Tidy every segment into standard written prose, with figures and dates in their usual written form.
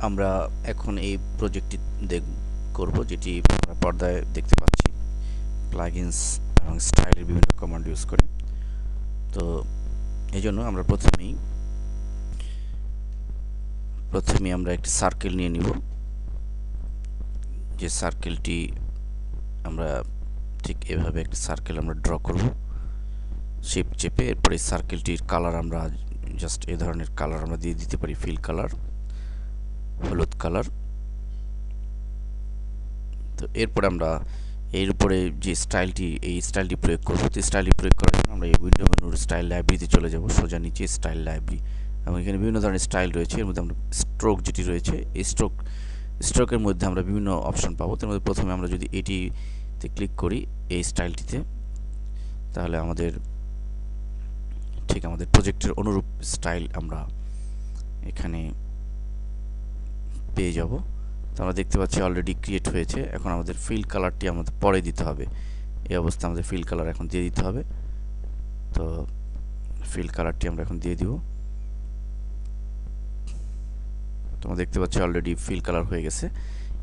আমরা এখন এই প্রজেক্টটি করব, যেটি আমরা পর্দায় দেখতে পাচ্ছি প্লাগইনস এবং স্টাইলের বিভিন্ন কমান্ড ইউজ করে। তো এই জন্য আমরা প্রথমেই আমরা একটি সার্কেল নিয়ে নিব, যে সার্কেলটি আমরা ঠিক এভাবে একটি সার্কেল আমরা ড্র করব শিফট চেপে। এরপরে এই সার্কেলটির কালার আমরা জাস্ট এই ধরনের কালার আমরা দিয়ে দিতে পারি, ফিল কালার, হলুদ কালার। তো এরপরে আমরা এর উপরে যে স্টাইলটি প্রয়োগ করব, তো স্টাইলটি প্রয়োগ করার জন্য আমরা এই উইন্ডো মেনুর স্টাইল লাইব্রেরিতে চলে যাব, সোজা নিচে স্টাইল লাইব্রেরি, এবং এখানে বিভিন্ন ধরনের স্টাইল রয়েছে। এর মধ্যে আমরা স্ট্রোক যেটি রয়েছে, এই স্ট্রোকের মধ্যে আমরা বিভিন্ন অপশন পাবো। তার মধ্যে প্রথমে আমরা যদি এটিতে ক্লিক করি, এই স্টাইলটিতে, তাহলে আমাদের প্রজেক্টের অনুরূপ স্টাইল আমরা এখানে পেয়ে যাব। তো আমরা দেখতে পাচ্ছি অলরেডি ক্রিয়েট হয়েছে। এখন আমাদের ফিল কালারটি আমাদের পরে দিতে হবে। এই অবস্থায় আমাদের ফিল কালার এখন দিয়ে দিতে হবে। তো ফিল কালারটি আমরা এখন দিয়ে দিব। তোমরা দেখতে পাচ্ছ অলরেডি ফিল কালার হয়ে গেছে।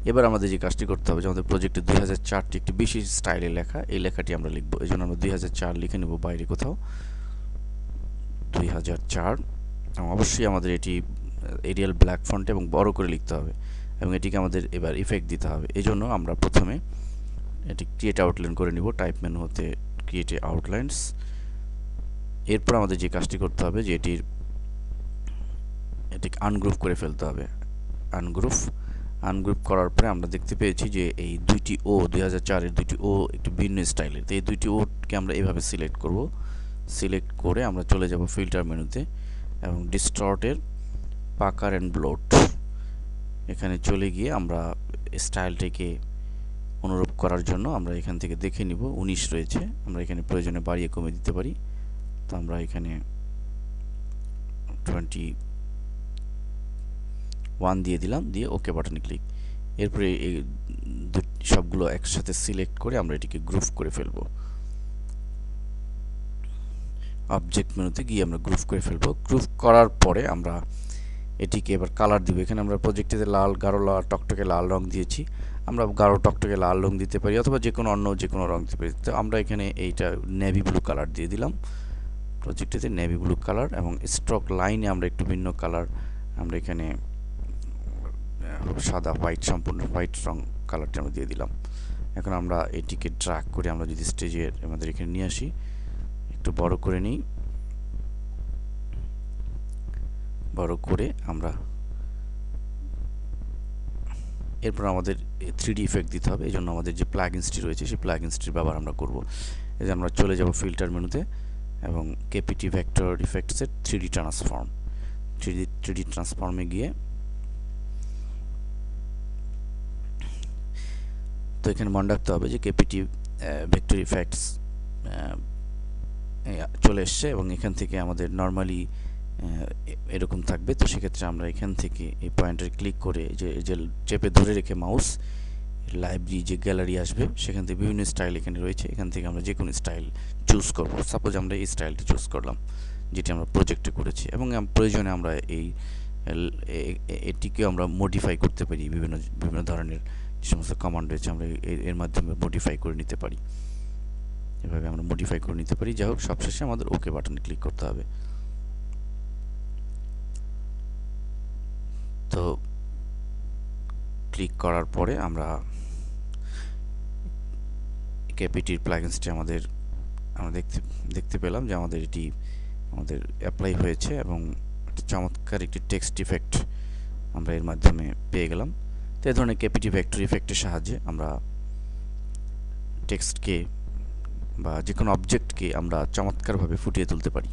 এবার আমাদের যে কাজটি করতে হবে, যে আমাদের প্রজেক্টে 2004টি একটি বিশেষ স্টাইলে লেখা, এই লেখাটি আমরা লিখব। এই জন্য আমরা 2004 লিখে নেব বাইরে কোথাও, 2004। এবং অবশ্যই আমাদের এটি এরিয়াল ব্ল্যাক ফন্টে এবং বড় করে লিখতে হবে, এবং এটিকে আমাদের এবার ইফেক্ট দিতে হবে। এই জন্য আমরা প্রথমে এটি ক্রিয়েট আউটলাইন করে নিব, টাইপ মেনু হতে ক্রিয়েট আউটলাইন্স। এরপর আমাদের যে কাজটি করতে হবে, যে এটিকে আনগ্রুপ করে ফেলতে হবে। আনগ্রুপ করার পরে আমরা দেখতে পেয়েছি যে এই দুইটি ও 2004-এর দুইটি ও একটু ভিন্ন স্টাইলের। তো এই দুইটি ওকে আমরা এভাবে সিলেক্ট করব। সিলেক্ট করে আমরা চলে যাব ফিল্টার মেনুতে, এবং ডিস্টর্টের পাকার অ্যান্ড ব্লোট এখানে চলে গিয়ে আমরা স্টাইলটিকে অনুরূপ করার জন্য আমরা এখান থেকে দেখে নিব 19 রয়েছে, আমরা এখানে প্রয়োজনে বাড়িয়ে কমিয়ে দিতে পারি। তো আমরা এখানে 21 দিয়ে দিলাম, দিয়ে ওকে বাটনে ক্লিক। এরপরে এই সবগুলো একসাথে সিলেক্ট করে আমরা এটিকে গ্রুপ করে ফেলবো। অবজেক্ট মেনুতে গিয়ে আমরা গ্রুপ করে ফেলবো। গ্রুপ করার পরে আমরা এটিকে এবার কালার দিব। এখানে আমরা প্রজেক্টটিতে লাল, গাঢ় লাল, টকটকে লাল রং দিয়েছি। আমরা গাঢ় টকটকে লাল রং দিতে পারি, অথবা যে কোনো রং দিতে পারি। তো আমরা এখানে এইটা নেভি ব্লু কালার দিয়ে দিলাম প্রজেক্টটিতে, নেভি ব্লু কালার। এবং স্ট্রোক লাইনে আমরা একটু ভিন্ন কালার, আমরা এখানে সাদা হোয়াইট, সম্পূর্ণ হোয়াইট রং কালারটি আমরা দিয়ে দিলাম। এখন আমরা এটিকে ড্র্যাগ করে আমরা যদি স্টেজের আমাদের এখানে নিয়ে আসি, একটু বড় করে নিই, বড় করে আমরা এরপর আমাদের 3D ইফেক্ট দিতে হবে। এই জন্য আমাদের যে প্লাগইনসটি রয়েছে, সেই প্লাগইনসটির ব্যবহার আমরা করব। এই যে আমরা চলে যাব ফিল্টার মেনুতে, এবং কেপিটি ভেক্টর ইফেক্টসের 3D ট্রান্সফর্ম, 3D ট্রান্সফর্মে গিয়ে, তো এখানে মনে রাখতে হবে যে কেপিটি ভেক্টর ইফেক্টস চলে এসছে, এবং এখান থেকে আমাদের নর্মালি এরকম থাকবে। তো সেক্ষেত্রে আমরা এখান থেকে এই পয়েন্টার ক্লিক করে যে চেপে ধরে রেখে মাউস, লাইব্রেরি যে গ্যালারি আসবে, সেখান থেকে বিভিন্ন স্টাইল এখানে রয়েছে, এখান থেকে আমরা যে কোনো স্টাইল চুজ করব। সাপোজ আমরা এই স্টাইলটি চুজ করলাম, যেটি আমরা প্রজেক্টে করেছি, এবং প্রয়োজনে আমরা এটিকে আমরা মডিফাই করতে পারি। বিভিন্ন ধরনের যে সমস্ত কমান্ড রয়েছে, আমরা এর মাধ্যমে মডিফাই করে নিতে পারি। এভাবে আমরা মডিফাই করে নিতে পারি। যাই হোক, সবশেষে আমাদের ওকে বাটনে ক্লিক করতে হবে। তো ক্লিক করার পরে আমরা কেপিটির প্লাগইনসটি আমরা দেখতে পেলাম যে এটি আমাদের অ্যাপ্লাই হয়েছে, এবং চমৎকার একটি টেক্সট ইফেক্ট আমরা এর মাধ্যমে পেয়ে গেলাম। তো এই ধরনের কেপিটি ভেক্টর ইফেক্টের সাহায্যে আমরা টেক্সটকে বা যে কোনো অবজেক্টকে আমরা চমৎকারভাবে ফুটিয়ে তুলতে পারি।